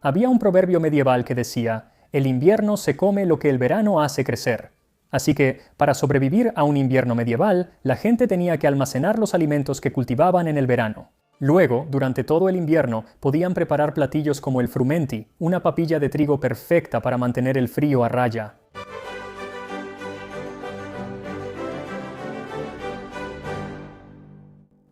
Había un proverbio medieval que decía, el invierno se come lo que el verano hace crecer. Así que, para sobrevivir a un invierno medieval, la gente tenía que almacenar los alimentos que cultivaban en el verano. Luego, durante todo el invierno, podían preparar platillos como el frumenti, una papilla de trigo perfecta para mantener el frío a raya.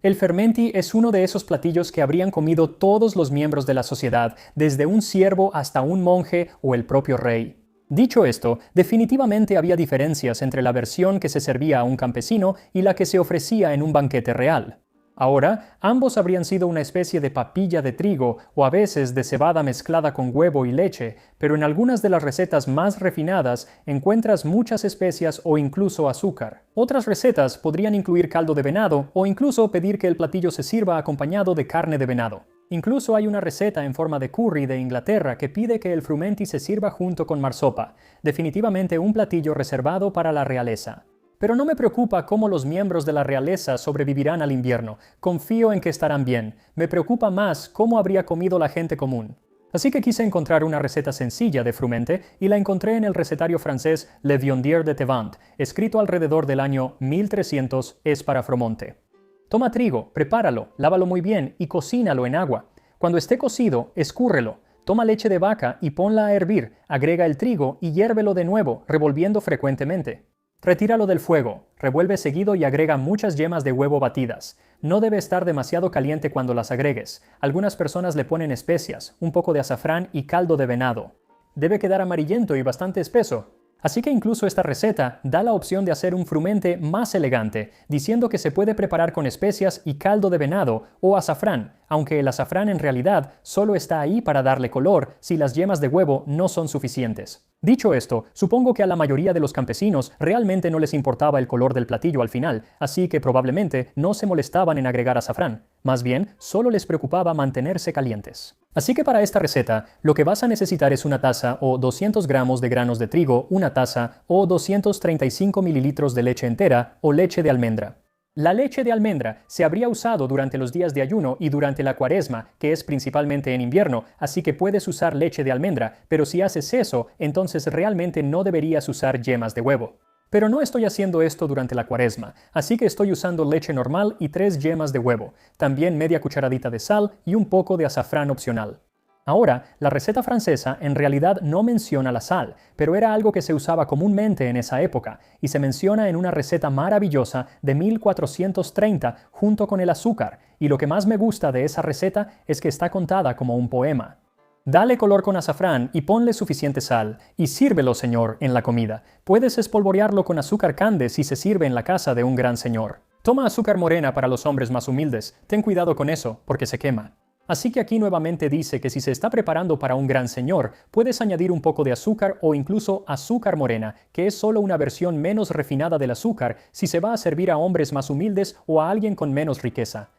El fermenti es uno de esos platillos que habrían comido todos los miembros de la sociedad, desde un siervo hasta un monje o el propio rey. Dicho esto, definitivamente había diferencias entre la versión que se servía a un campesino y la que se ofrecía en un banquete real. Ahora, ambos habrían sido una especie de papilla de trigo o a veces de cebada mezclada con huevo y leche, pero en algunas de las recetas más refinadas encuentras muchas especias o incluso azúcar. Otras recetas podrían incluir caldo de venado o incluso pedir que el platillo se sirva acompañado de carne de venado. Incluso hay una receta en forma de curry de Inglaterra que pide que el frumenti se sirva junto con marsopa, definitivamente un platillo reservado para la realeza. Pero no me preocupa cómo los miembros de la realeza sobrevivirán al invierno. Confío en que estarán bien. Me preocupa más cómo habría comido la gente común. Así que quise encontrar una receta sencilla de frumente y la encontré en el recetario francés Le Viandier de Tevant, escrito alrededor del año 1300 es para Fromonte. Toma trigo, prepáralo, lávalo muy bien y cocínalo en agua. Cuando esté cocido, escúrrelo. Toma leche de vaca y ponla a hervir, agrega el trigo y hiérvelo de nuevo, revolviendo frecuentemente. Retíralo del fuego, revuelve seguido y agrega muchas yemas de huevo batidas. No debe estar demasiado caliente cuando las agregues. Algunas personas le ponen especias, un poco de azafrán y caldo de venado. Debe quedar amarillento y bastante espeso. Así que incluso esta receta da la opción de hacer un frumente más elegante, diciendo que se puede preparar con especias y caldo de venado o azafrán, aunque el azafrán en realidad solo está ahí para darle color si las yemas de huevo no son suficientes. Dicho esto, supongo que a la mayoría de los campesinos realmente no les importaba el color del platillo al final, así que probablemente no se molestaban en agregar azafrán. Más bien, solo les preocupaba mantenerse calientes. Así que para esta receta, lo que vas a necesitar es una taza o 200 gramos de granos de trigo, una taza o 235 mililitros de leche entera o leche de almendra. La leche de almendra se habría usado durante los días de ayuno y durante la cuaresma, que es principalmente en invierno, así que puedes usar leche de almendra, pero si haces eso, entonces realmente no deberías usar yemas de huevo. Pero no estoy haciendo esto durante la cuaresma, así que estoy usando leche normal y 3 yemas de huevo, también media cucharadita de sal y un poco de azafrán opcional. Ahora, la receta francesa en realidad no menciona la sal, pero era algo que se usaba comúnmente en esa época, y se menciona en una receta maravillosa de 1430 junto con el azúcar, y lo que más me gusta de esa receta es que está contada como un poema. Dale color con azafrán y ponle suficiente sal, y sírvelo, señor, en la comida. Puedes espolvorearlo con azúcar cande si se sirve en la casa de un gran señor. Toma azúcar morena para los hombres más humildes, ten cuidado con eso, porque se quema. Así que aquí nuevamente dice que si se está preparando para un gran señor, puedes añadir un poco de azúcar o incluso azúcar morena, que es solo una versión menos refinada del azúcar si se va a servir a hombres más humildes o a alguien con menos riqueza.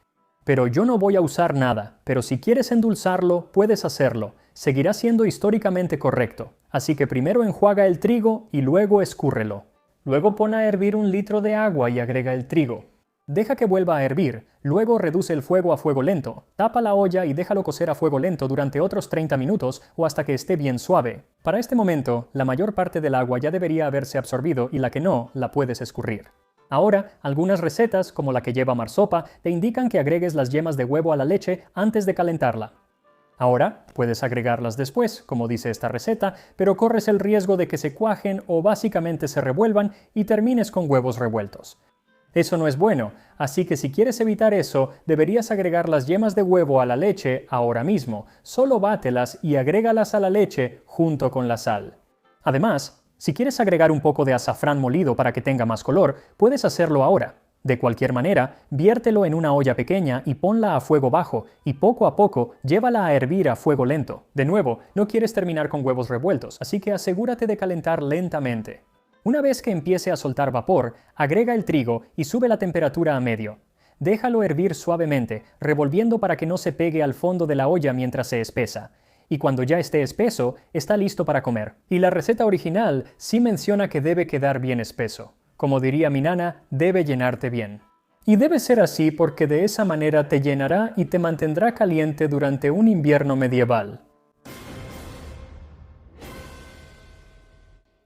Pero yo no voy a usar nada, pero si quieres endulzarlo, puedes hacerlo. Seguirá siendo históricamente correcto. Así que primero enjuaga el trigo y luego escúrrelo. Luego pon a hervir 1 litro de agua y agrega el trigo. Deja que vuelva a hervir, luego reduce el fuego a fuego lento, tapa la olla y déjalo cocer a fuego lento durante otros 30 minutos o hasta que esté bien suave. Para este momento, la mayor parte del agua ya debería haberse absorbido y la que no, la puedes escurrir. Ahora, algunas recetas, como la que lleva marsopa, te indican que agregues las yemas de huevo a la leche antes de calentarla. Ahora, puedes agregarlas después, como dice esta receta, pero corres el riesgo de que se cuajen o básicamente se revuelvan y termines con huevos revueltos. Eso no es bueno, así que si quieres evitar eso, deberías agregar las yemas de huevo a la leche ahora mismo. Solo bátelas y agrégalas a la leche junto con la sal. Además, si quieres agregar un poco de azafrán molido para que tenga más color, puedes hacerlo ahora. De cualquier manera, viértelo en una olla pequeña y ponla a fuego bajo, y poco a poco llévala a hervir a fuego lento. De nuevo, no quieres terminar con huevos revueltos, así que asegúrate de calentar lentamente. Una vez que empiece a soltar vapor, agrega el trigo y sube la temperatura a medio. Déjalo hervir suavemente, revolviendo para que no se pegue al fondo de la olla mientras se espesa. Y cuando ya esté espeso, está listo para comer. Y la receta original sí menciona que debe quedar bien espeso. Como diría mi nana, debe llenarte bien. Y debe ser así porque de esa manera te llenará y te mantendrá caliente durante un invierno medieval.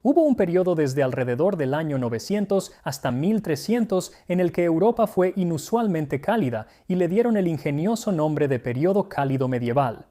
Hubo un periodo desde alrededor del año 900 hasta 1300 en el que Europa fue inusualmente cálida y le dieron el ingenioso nombre de periodo cálido medieval.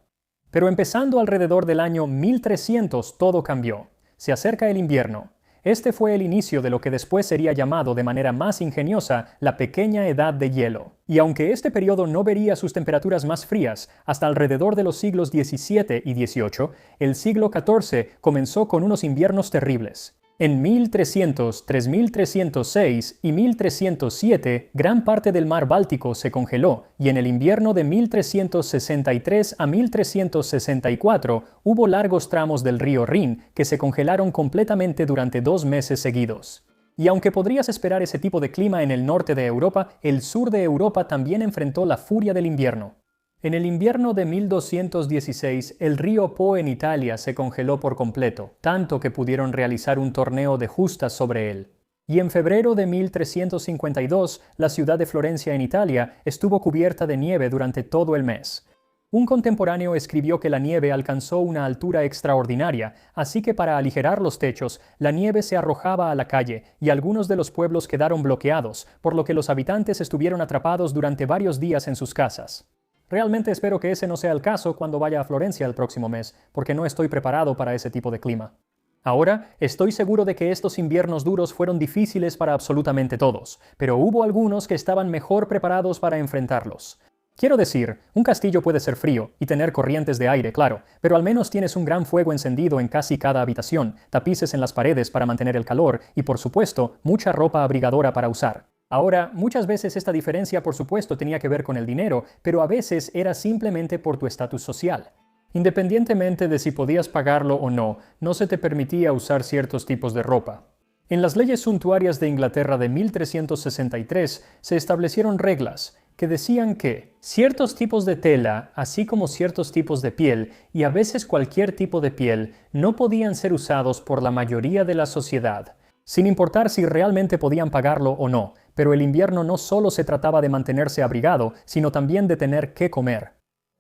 Pero empezando alrededor del año 1300 todo cambió. Se acerca el invierno. Este fue el inicio de lo que después sería llamado de manera más ingeniosa la Pequeña Edad de Hielo. Y aunque este periodo no vería sus temperaturas más frías hasta alrededor de los siglos XVII y XVIII, el siglo XIV comenzó con unos inviernos terribles. En 1300, 3306 y 1307, gran parte del mar Báltico se congeló y en el invierno de 1363 a 1364 hubo largos tramos del río Rin que se congelaron completamente durante 2 meses seguidos. Y aunque podrías esperar ese tipo de clima en el norte de Europa, el sur de Europa también enfrentó la furia del invierno. En el invierno de 1216, el río Po en Italia se congeló por completo, tanto que pudieron realizar un torneo de justas sobre él. Y en febrero de 1352, la ciudad de Florencia en Italia estuvo cubierta de nieve durante todo el mes. Un contemporáneo escribió que la nieve alcanzó una altura extraordinaria, así que para aligerar los techos, la nieve se arrojaba a la calle y algunos de los pueblos quedaron bloqueados, por lo que los habitantes estuvieron atrapados durante varios días en sus casas. Realmente espero que ese no sea el caso cuando vaya a Florencia el próximo mes, porque no estoy preparado para ese tipo de clima. Ahora, estoy seguro de que estos inviernos duros fueron difíciles para absolutamente todos, pero hubo algunos que estaban mejor preparados para enfrentarlos. Quiero decir, un castillo puede ser frío y tener corrientes de aire, claro, pero al menos tienes un gran fuego encendido en casi cada habitación, tapices en las paredes para mantener el calor y, por supuesto, mucha ropa abrigadora para usar. Ahora, muchas veces esta diferencia por supuesto tenía que ver con el dinero, pero a veces era simplemente por tu estatus social. Independientemente de si podías pagarlo o no, no se te permitía usar ciertos tipos de ropa. En las leyes suntuarias de Inglaterra de 1363 se establecieron reglas que decían que ciertos tipos de tela, así como ciertos tipos de piel, y a veces cualquier tipo de piel, no podían ser usados por la mayoría de la sociedad, sin importar si realmente podían pagarlo o no. Pero el invierno no solo se trataba de mantenerse abrigado, sino también de tener qué comer.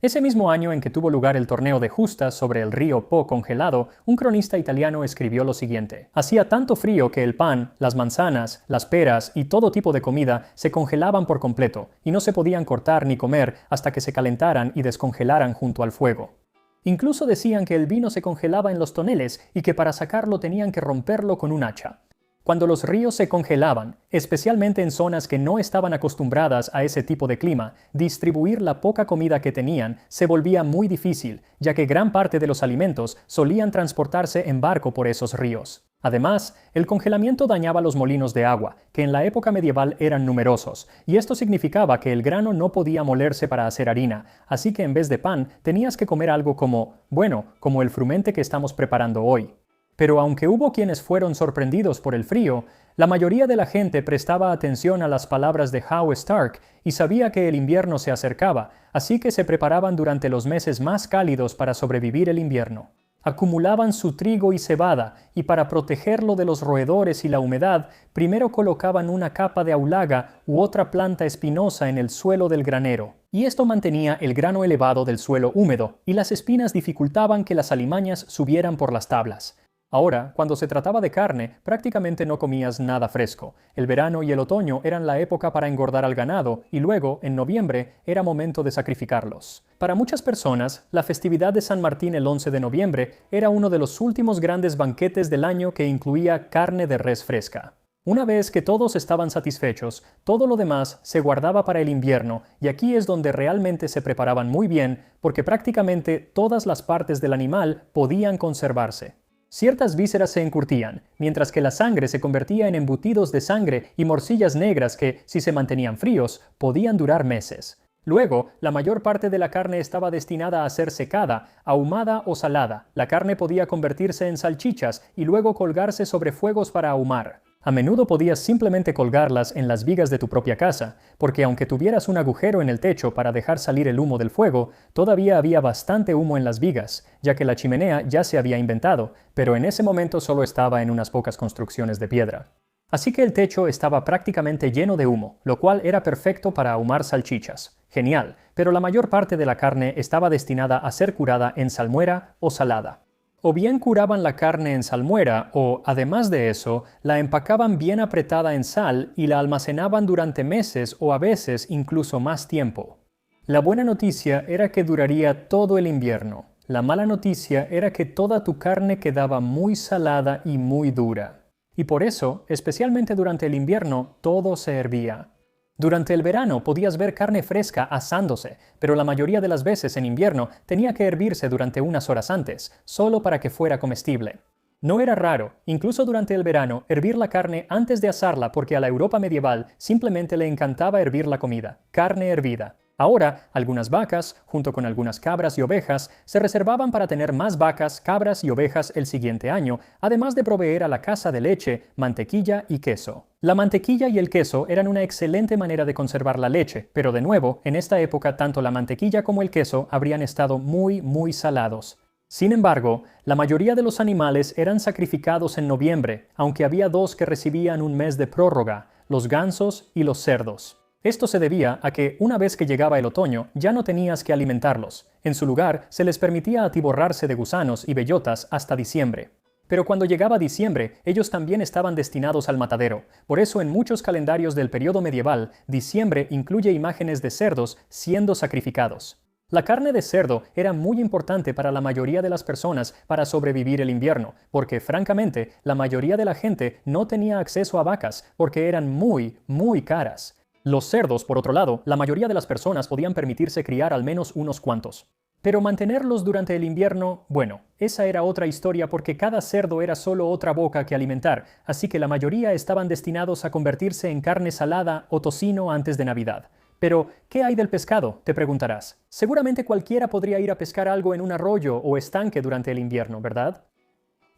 Ese mismo año en que tuvo lugar el torneo de justas sobre el río Po congelado, un cronista italiano escribió lo siguiente: hacía tanto frío que el pan, las manzanas, las peras y todo tipo de comida se congelaban por completo, y no se podían cortar ni comer hasta que se calentaran y descongelaran junto al fuego. Incluso decían que el vino se congelaba en los toneles y que para sacarlo tenían que romperlo con un hacha. Cuando los ríos se congelaban, especialmente en zonas que no estaban acostumbradas a ese tipo de clima, distribuir la poca comida que tenían se volvía muy difícil, ya que gran parte de los alimentos solían transportarse en barco por esos ríos. Además, el congelamiento dañaba los molinos de agua, que en la época medieval eran numerosos, y esto significaba que el grano no podía molerse para hacer harina, así que en vez de pan tenías que comer algo como el frumente que estamos preparando hoy. Pero aunque hubo quienes fueron sorprendidos por el frío, la mayoría de la gente prestaba atención a las palabras de Howe Stark y sabía que el invierno se acercaba, así que se preparaban durante los meses más cálidos para sobrevivir el invierno. Acumulaban su trigo y cebada, y para protegerlo de los roedores y la humedad, primero colocaban una capa de aulaga u otra planta espinosa en el suelo del granero. Y esto mantenía el grano elevado del suelo húmedo, y las espinas dificultaban que las alimañas subieran por las tablas. Ahora, cuando se trataba de carne, prácticamente no comías nada fresco. El verano y el otoño eran la época para engordar al ganado y luego, en noviembre, era momento de sacrificarlos. Para muchas personas, la festividad de San Martín el 11 de noviembre era uno de los últimos grandes banquetes del año que incluía carne de res fresca. Una vez que todos estaban satisfechos, todo lo demás se guardaba para el invierno, y aquí es donde realmente se preparaban muy bien, porque prácticamente todas las partes del animal podían conservarse. Ciertas vísceras se encurtían, mientras que la sangre se convertía en embutidos de sangre y morcillas negras que, si se mantenían fríos, podían durar meses. Luego, la mayor parte de la carne estaba destinada a ser secada, ahumada o salada. La carne podía convertirse en salchichas y luego colgarse sobre fuegos para ahumar. A menudo podías simplemente colgarlas en las vigas de tu propia casa, porque aunque tuvieras un agujero en el techo para dejar salir el humo del fuego, todavía había bastante humo en las vigas, ya que la chimenea ya se había inventado, pero en ese momento solo estaba en unas pocas construcciones de piedra. Así que el techo estaba prácticamente lleno de humo, lo cual era perfecto para ahumar salchichas. Genial, pero la mayor parte de la carne estaba destinada a ser curada en salmuera o salada. O bien curaban la carne en salmuera o, además de eso, la empacaban bien apretada en sal y la almacenaban durante meses o a veces incluso más tiempo. La buena noticia era que duraría todo el invierno. La mala noticia era que toda tu carne quedaba muy salada y muy dura. Y por eso, especialmente durante el invierno, todo se hervía. Durante el verano podías ver carne fresca asándose, pero la mayoría de las veces en invierno tenía que hervirse durante unas horas antes, solo para que fuera comestible. No era raro, incluso durante el verano, hervir la carne antes de asarla porque a la Europa medieval simplemente le encantaba hervir la comida, carne hervida. Ahora, algunas vacas, junto con algunas cabras y ovejas, se reservaban para tener más vacas, cabras y ovejas el siguiente año, además de proveer a la casa de leche, mantequilla y queso. La mantequilla y el queso eran una excelente manera de conservar la leche, pero de nuevo, en esta época tanto la mantequilla como el queso habrían estado muy salados. Sin embargo, la mayoría de los animales eran sacrificados en noviembre, aunque había dos que recibían un mes de prórroga, los gansos y los cerdos. Esto se debía a que, una vez que llegaba el otoño, ya no tenías que alimentarlos. En su lugar, se les permitía atiborrarse de gusanos y bellotas hasta diciembre. Pero cuando llegaba diciembre, ellos también estaban destinados al matadero. Por eso en muchos calendarios del periodo medieval, diciembre incluye imágenes de cerdos siendo sacrificados. La carne de cerdo era muy importante para la mayoría de las personas para sobrevivir el invierno, porque francamente, la mayoría de la gente no tenía acceso a vacas porque eran muy caras. Los cerdos, por otro lado, la mayoría de las personas podían permitirse criar al menos unos cuantos. Pero mantenerlos durante el invierno, bueno, esa era otra historia porque cada cerdo era solo otra boca que alimentar, así que la mayoría estaban destinados a convertirse en carne salada o tocino antes de Navidad. Pero, ¿qué hay del pescado?, te preguntarás. Seguramente cualquiera podría ir a pescar algo en un arroyo o estanque durante el invierno, ¿verdad?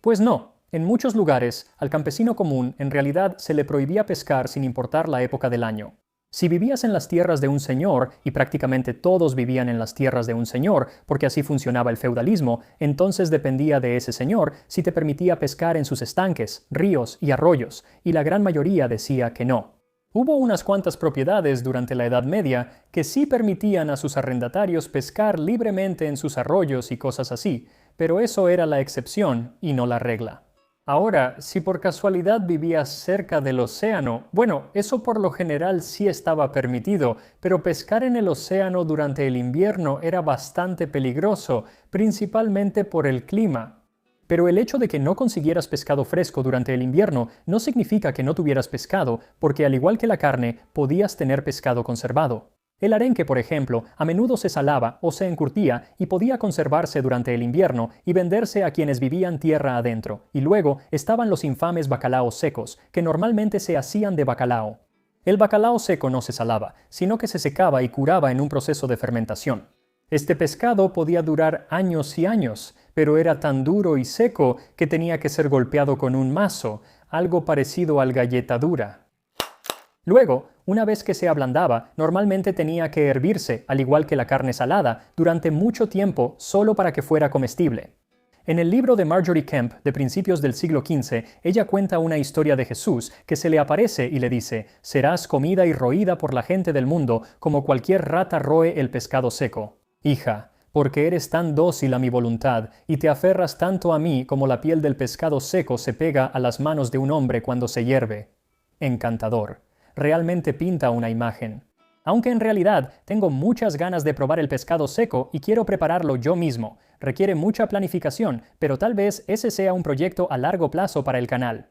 Pues no. En muchos lugares, al campesino común en realidad se le prohibía pescar sin importar la época del año. Si vivías en las tierras de un señor, y prácticamente todos vivían en las tierras de un señor, porque así funcionaba el feudalismo, entonces dependía de ese señor si te permitía pescar en sus estanques, ríos y arroyos, y la gran mayoría decía que no. Hubo unas cuantas propiedades durante la Edad Media que sí permitían a sus arrendatarios pescar libremente en sus arroyos y cosas así, pero eso era la excepción y no la regla. Ahora, si por casualidad vivías cerca del océano, bueno, eso por lo general sí estaba permitido, pero pescar en el océano durante el invierno era bastante peligroso, principalmente por el clima. Pero el hecho de que no consiguieras pescado fresco durante el invierno no significa que no tuvieras pescado, porque al igual que la carne, podías tener pescado conservado. El arenque, por ejemplo, a menudo se salaba o se encurtía y podía conservarse durante el invierno y venderse a quienes vivían tierra adentro. Y luego estaban los infames bacalaos secos, que normalmente se hacían de bacalao. El bacalao seco no se salaba, sino que se secaba y curaba en un proceso de fermentación. Este pescado podía durar años y años, pero era tan duro y seco que tenía que ser golpeado con un mazo, algo parecido al galleta dura. Luego, una vez que se ablandaba, normalmente tenía que hervirse, al igual que la carne salada, durante mucho tiempo solo para que fuera comestible. En el libro de Marjorie Kemp, de principios del siglo XV, ella cuenta una historia de Jesús que se le aparece y le dice: «Serás comida y roída por la gente del mundo, como cualquier rata roe el pescado seco. Hija, porque eres tan dócil a mi voluntad, y te aferras tanto a mí como la piel del pescado seco se pega a las manos de un hombre cuando se hierve». Encantador. Realmente pinta una imagen. Aunque en realidad tengo muchas ganas de probar el pescado seco y quiero prepararlo yo mismo. Requiere mucha planificación, pero tal vez ese sea un proyecto a largo plazo para el canal.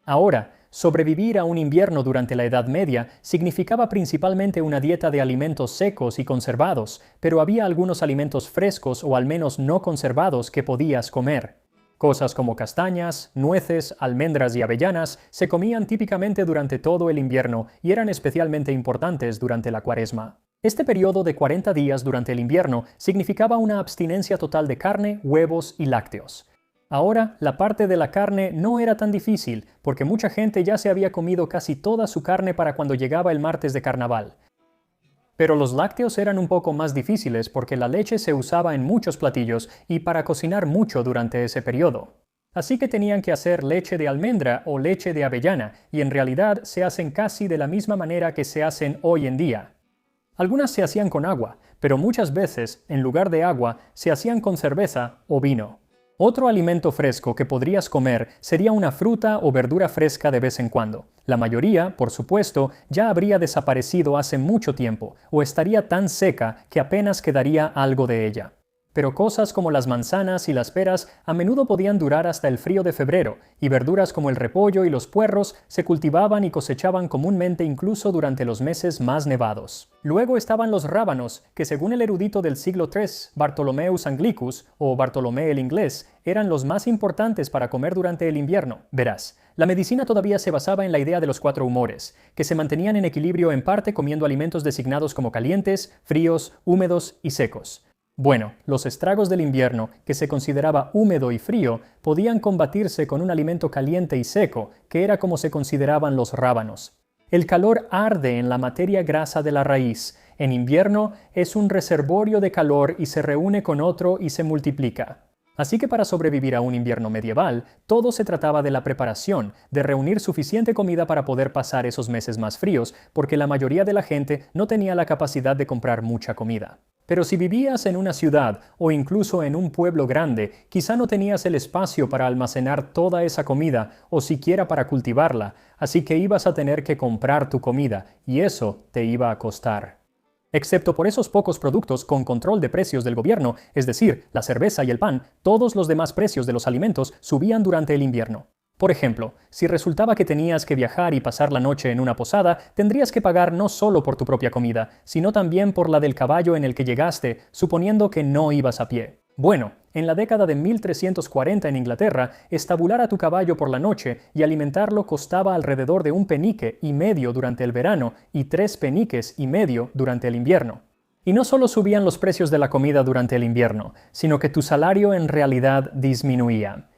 Ahora, sobrevivir a un invierno durante la Edad Media significaba principalmente una dieta de alimentos secos y conservados, pero había algunos alimentos frescos o al menos no conservados que podías comer. Cosas como castañas, nueces, almendras y avellanas se comían típicamente durante todo el invierno y eran especialmente importantes durante la Cuaresma. Este periodo de 40 días durante el invierno significaba una abstinencia total de carne, huevos y lácteos. Ahora, la parte de la carne no era tan difícil, porque mucha gente ya se había comido casi toda su carne para cuando llegaba el martes de carnaval. Pero los lácteos eran un poco más difíciles porque la leche se usaba en muchos platillos y para cocinar mucho durante ese periodo. Así que tenían que hacer leche de almendra o leche de avellana, y en realidad se hacen casi de la misma manera que se hacen hoy en día. Algunas se hacían con agua, pero muchas veces, en lugar de agua, se hacían con cerveza o vino. Otro alimento fresco que podrías comer sería una fruta o verdura fresca de vez en cuando. La mayoría, por supuesto, ya habría desaparecido hace mucho tiempo o estaría tan seca que apenas quedaría algo de ella. Pero cosas como las manzanas y las peras a menudo podían durar hasta el frío de febrero, y verduras como el repollo y los puerros se cultivaban y cosechaban comúnmente incluso durante los meses más nevados. Luego estaban los rábanos, que según el erudito del siglo III, Bartholomeus Anglicus, o Bartolomé el Inglés, eran los más importantes para comer durante el invierno. Verás, la medicina todavía se basaba en la idea de los 4 humores, que se mantenían en equilibrio en parte comiendo alimentos designados como calientes, fríos, húmedos y secos. Bueno, los estragos del invierno, que se consideraba húmedo y frío, podían combatirse con un alimento caliente y seco, que era como se consideraban los rábanos. El calor arde en la materia grasa de la raíz. En invierno es un reservorio de calor y se reúne con otro y se multiplica. Así que para sobrevivir a un invierno medieval, todo se trataba de la preparación, de reunir suficiente comida para poder pasar esos meses más fríos, porque la mayoría de la gente no tenía la capacidad de comprar mucha comida. Pero si vivías en una ciudad o incluso en un pueblo grande, quizá no tenías el espacio para almacenar toda esa comida o siquiera para cultivarla, así que ibas a tener que comprar tu comida y eso te iba a costar. Excepto por esos pocos productos con control de precios del gobierno, es decir, la cerveza y el pan, todos los demás precios de los alimentos subían durante el invierno. Por ejemplo, si resultaba que tenías que viajar y pasar la noche en una posada, tendrías que pagar no solo por tu propia comida, sino también por la del caballo en el que llegaste, suponiendo que no ibas a pie. Bueno, en la década de 1340 en Inglaterra, estabular a tu caballo por la noche y alimentarlo costaba alrededor de 1,5 peniques durante el verano y 3,5 peniques durante el invierno. Y no solo subían los precios de la comida durante el invierno, sino que tu salario en realidad disminuía.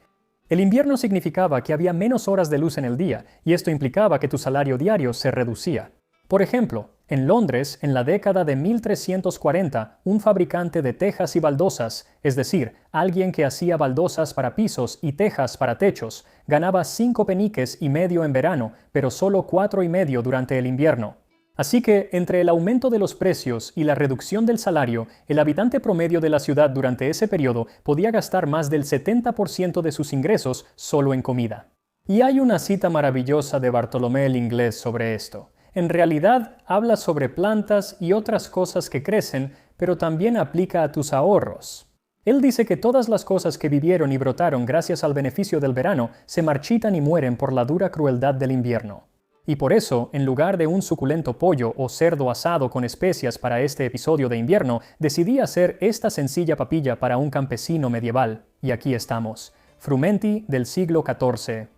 El invierno significaba que había menos horas de luz en el día, y esto implicaba que tu salario diario se reducía. Por ejemplo, en Londres, en la década de 1340, un fabricante de tejas y baldosas, es decir, alguien que hacía baldosas para pisos y tejas para techos, ganaba 5,5 peniques en verano, pero solo 4,5 durante el invierno. Así que, entre el aumento de los precios y la reducción del salario, el habitante promedio de la ciudad durante ese periodo podía gastar más del 70% de sus ingresos solo en comida. Y hay una cita maravillosa de Bartolomé el Inglés sobre esto. En realidad, habla sobre plantas y otras cosas que crecen, pero también aplica a tus ahorros. Él dice que todas las cosas que vivieron y brotaron gracias al beneficio del verano se marchitan y mueren por la dura crueldad del invierno. Y por eso, en lugar de un suculento pollo o cerdo asado con especias para este episodio de invierno, decidí hacer esta sencilla papilla para un campesino medieval. Y aquí estamos. Frumenti del siglo XIV.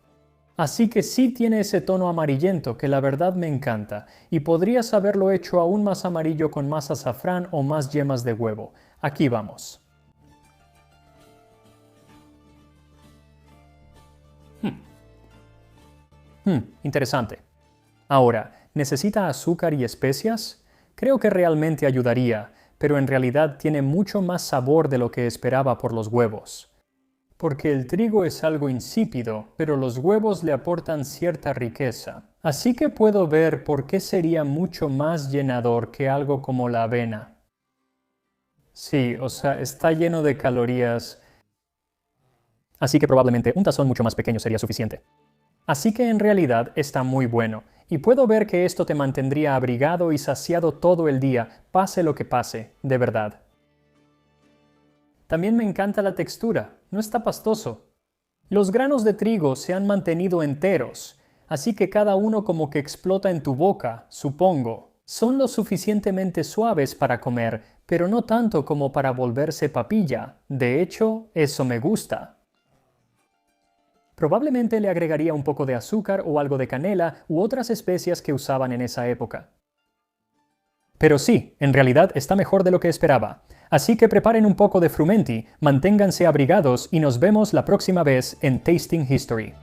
Así que sí tiene ese tono amarillento que la verdad me encanta, y podrías haberlo hecho aún más amarillo con más azafrán o más yemas de huevo. Aquí vamos. Interesante. Ahora, ¿necesita azúcar y especias? Creo que realmente ayudaría, pero en realidad tiene mucho más sabor de lo que esperaba por los huevos. Porque el trigo es algo insípido, pero los huevos le aportan cierta riqueza. Así que puedo ver por qué sería mucho más llenador que algo como la avena. Sí, o sea, está lleno de calorías. Así que probablemente un tazón mucho más pequeño sería suficiente. Así que en realidad está muy bueno. Y puedo ver que esto te mantendría abrigado y saciado todo el día, pase lo que pase, de verdad. También me encanta la textura, no está pastoso. Los granos de trigo se han mantenido enteros, así que cada uno como que explota en tu boca, supongo. Son lo suficientemente suaves para comer, pero no tanto como para volverse papilla. De hecho, eso me gusta. Probablemente le agregaría un poco de azúcar o algo de canela u otras especias que usaban en esa época. Pero sí, en realidad está mejor de lo que esperaba. Así que preparen un poco de frumenti, manténganse abrigados y nos vemos la próxima vez en Tasting History.